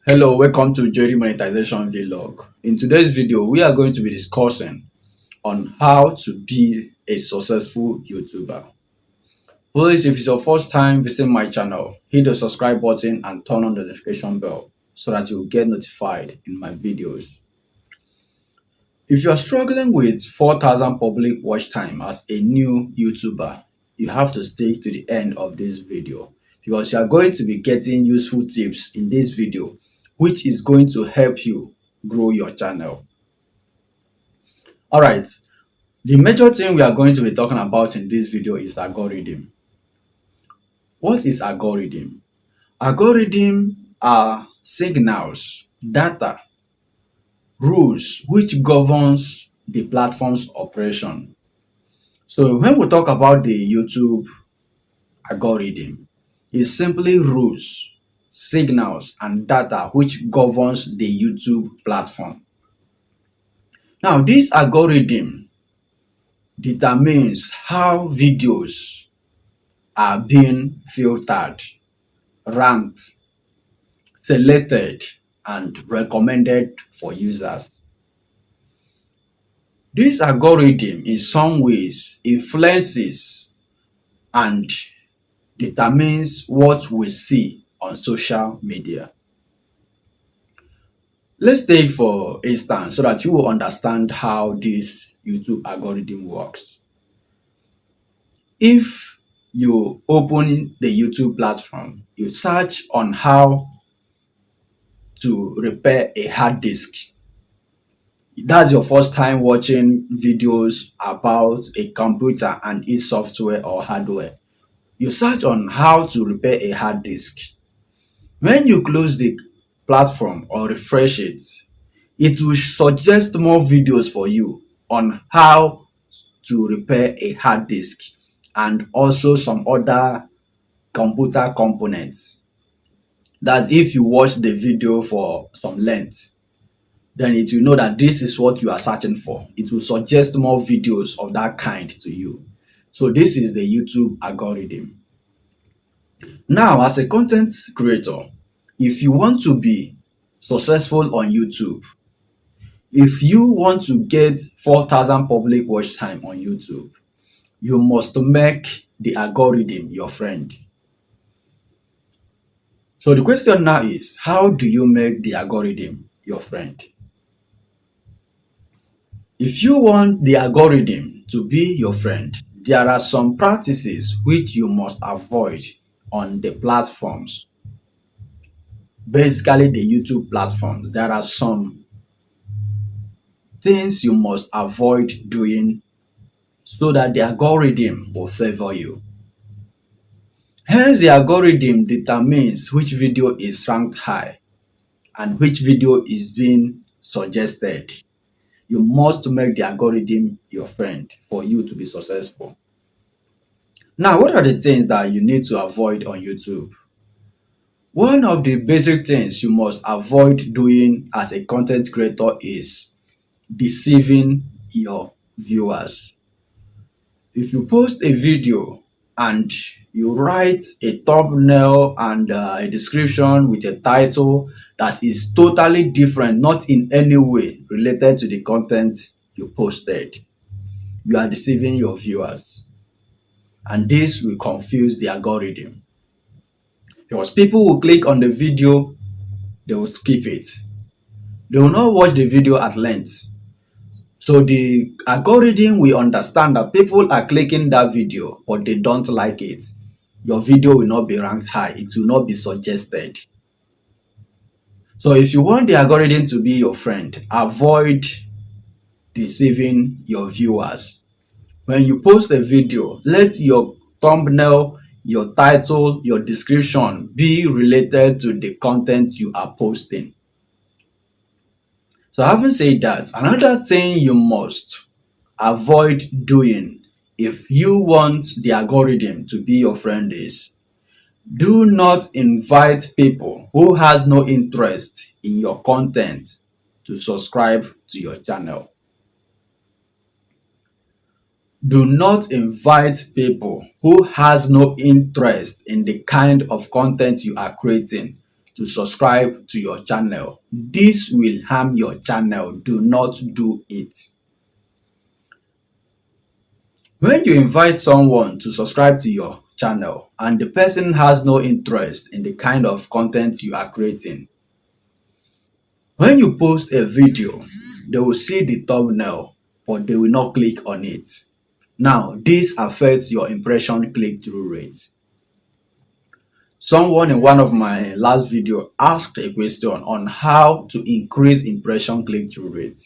Hello, welcome to Jerry Monetization Vlog. In today's video, we are going to be discussing on how to be a successful YouTuber. Please, if it's your first time visiting my channel, hit the subscribe button and turn on the notification bell so that you'll get notified in my videos. If you are struggling with 4,000 public watch time as a new YouTuber, you have to stay to the end of this video because you are going to be getting useful tips in this video which is going to help you grow your channel. All right, the major thing we are going to be talking about in this video is algorithm. What is algorithm? Algorithm are signals, data, rules which governs the platform's operation. So when we talk about the YouTube algorithm, it's simply rules, signals and data which governs the YouTube platform. Now, this algorithm determines how videos are being filtered, ranked, selected, and recommended for users. This algorithm in some ways influences and determines what we see on social media. Let's take for instance so that you will understand how this YouTube algorithm works. If you open the YouTube platform, you search on how to repair a hard disk. That's your first time watching videos about a computer and its software or hardware. You search on how to repair a hard disk. When you close the platform or refresh it, it will suggest more videos for you on how to repair a hard disk and also some other computer components. That if you watch the video for some length, then it will know that this is what you are searching for. It will suggest more videos of that kind to you. So this is the YouTube algorithm. Now, as a content creator, if you want to be successful on YouTube, if you want to get 4,000 public watch time on YouTube, you must make the algorithm your friend. So the question now is, how do you make the algorithm your friend? If you want the algorithm to be your friend, there are some practices which you must avoid on the platforms. Basically, the YouTube platforms, there are some things you must avoid doing so that the algorithm will favor you. Hence, the algorithm determines which video is ranked high and which video is being suggested. You must make the algorithm your friend for you to be successful. Now, what are the things that you need to avoid on YouTube? One of the basic things you must avoid doing as a content creator is deceiving your viewers. If you post a video and you write a thumbnail and a description with a title that is totally different, not in any way related to the content you posted, you are deceiving your viewers. And this will confuse the algorithm. Because people will click on the video, they will skip it. They will not watch the video at length. So the algorithm will understand that people are clicking that video, but they don't like it. Your video will not be ranked high. It will not be suggested. So if you want the algorithm to be your friend, avoid deceiving your viewers. When you post a video, let your thumbnail, your title, your description be related to the content you are posting. So having said that, another thing you must avoid doing if you want the algorithm to be your friend is, do not invite people who has no interest in your content to subscribe to your channel. Do not invite people who has no interest in the kind of content you are creating to subscribe to your channel. This will harm your channel. Do not do it. When you invite someone to subscribe to your channel and the person has no interest in the kind of content you are creating, when you post a video, they will see the thumbnail, but they will not click on it. Now, this affects your impression click-through rate. Someone in one of my last video asked a question on how to increase impression click-through rate.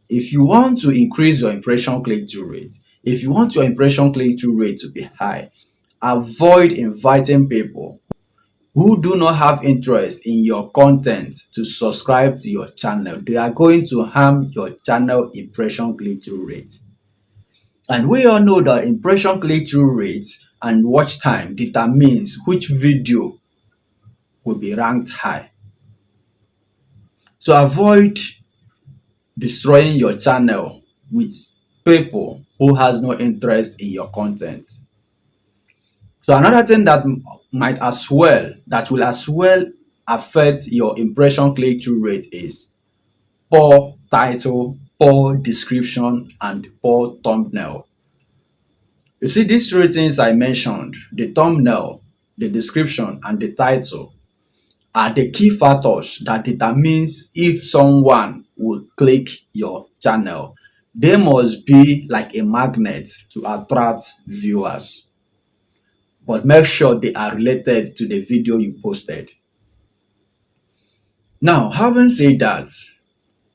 If you want to increase your impression click-through rate, if you want your impression click-through rate to be high, avoid inviting people who do not have interest in your content to subscribe to your channel. They are going to harm your channel impression click-through rate. And we all know that impression click-through rate and watch time determines which video will be ranked high. So avoid destroying your channel with people who has no interest in your content. So another thing that will as well affect your impression click-through rate is poor title, poor description, and poor thumbnail. You see, these three things I mentioned, the thumbnail, the description, and the title, are the key factors that determines if someone will click your channel. They must be like a magnet to attract viewers. But make sure they are related to the video you posted. Now, having said that,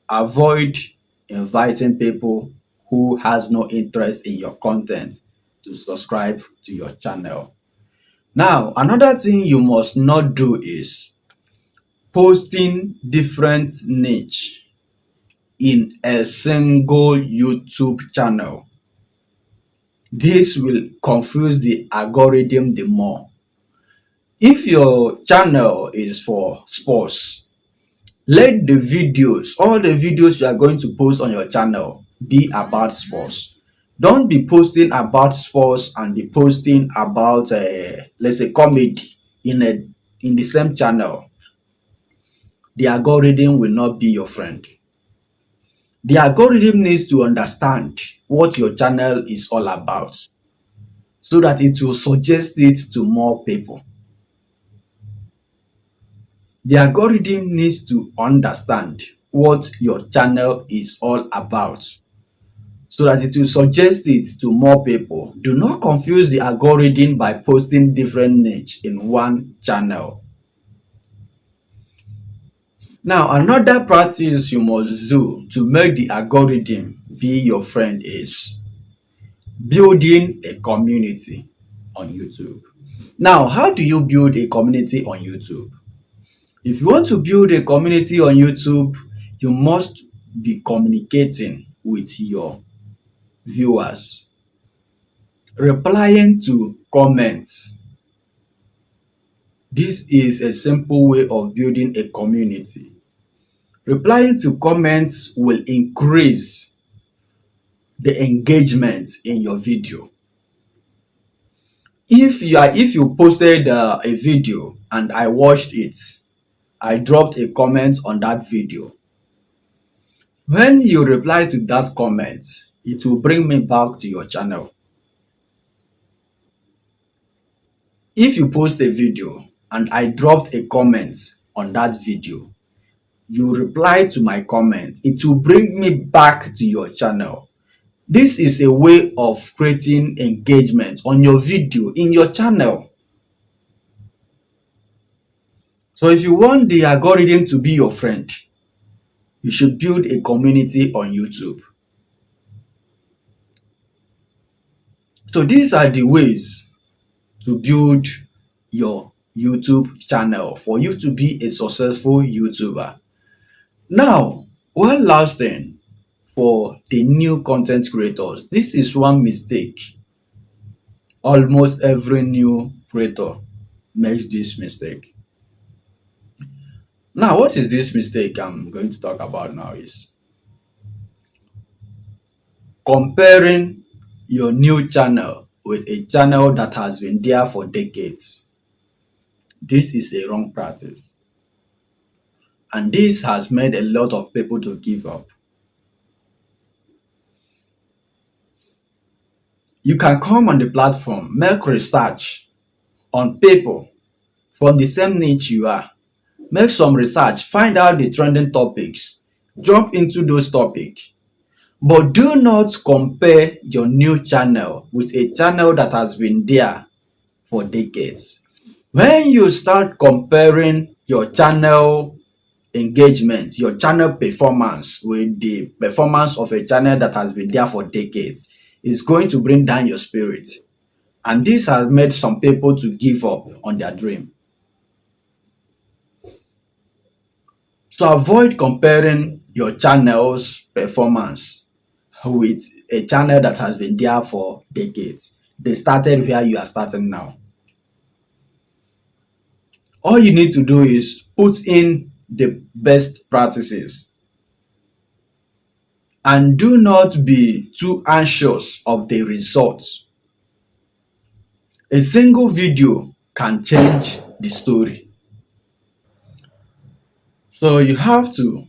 avoid inviting people who has no interest in your content to subscribe to your channel. Now, another thing you must not do is posting different niche in a single YouTube channel. This will confuse the algorithm the more. If your channel is for sports, let the videos, all the videos you are going to post on your channel be about sports. Don't be posting about sports and be posting about, let's say, comedy in the same channel. The algorithm will not be your friend. The algorithm needs to understand what your channel is all about so that it will suggest it to more people. The algorithm needs to understand what your channel is all about so that it will suggest it to more people. Do not confuse the algorithm by posting different niche in one channel. Now, another practice you must do to make the algorithm be your friend is building a community on YouTube. Now, how do you build a community on YouTube? If you want to build a community on YouTube, you must be communicating with your viewers, replying to comments. This is a simple way of building a community. Replying to comments will increase the engagement in your video. If you posted a video and I watched it, I dropped a comment on that video. When you reply to that comment, it will bring me back to your channel. If you post a video and I dropped a comment on that video, you reply to my comment, it will bring me back to your channel. This is a way of creating engagement on your video in your channel. So if you want the algorithm to be your friend, you should build a community on YouTube. So these are the ways to build your YouTube channel for you to be a successful YouTuber. Now, one last thing for the new content creators. This is one mistake. Almost every new creator makes this mistake. Now, what is this mistake I'm going to talk about now is comparing your new channel with a channel that has been there for decades. This is a wrong practice. and this has made a lot of people to give up. You can come on the platform, make research on people from the same niche you are. Make some research, find out the trending topics, jump into those topics. But do not compare your new channel with a channel that has been there for decades. When you start comparing your channel engagement, your channel performance with the performance of a channel that has been there for decades, it's going to bring down your spirit. And this has made some people to give up on their dream. So avoid comparing your channel's performance with a channel that has been there for decades. They started where you are starting now. All you need to do is put in the best practices and do not be too anxious of the results. A single video can change the story. So you have to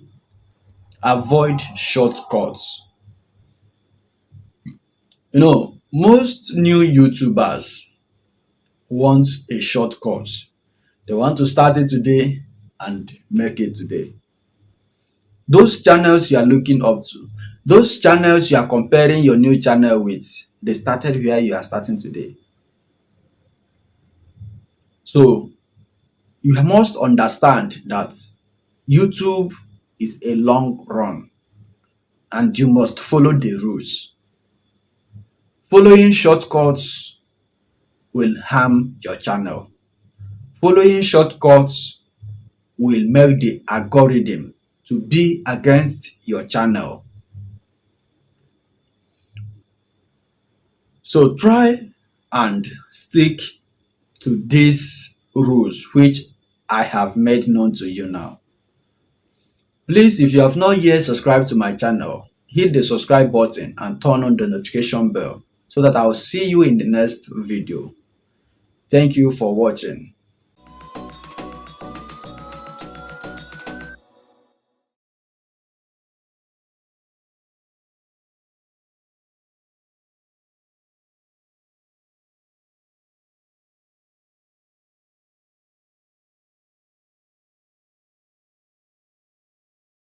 avoid shortcuts. Most new YouTubers want a shortcut. They want to start it today and make it today. Those channels you are looking up to, those channels you are comparing your new channel with, they started where you are starting today. So you must understand that YouTube is a long run and you must follow the rules. Following shortcuts will harm your channel. Following shortcuts will make the algorithm to be against your channel. So try and stick to these rules which I have made known to you now. Please, if you have not yet subscribed to my channel, hit the subscribe button and turn on the notification bell so that I will see you in the next video. Thank you for watching.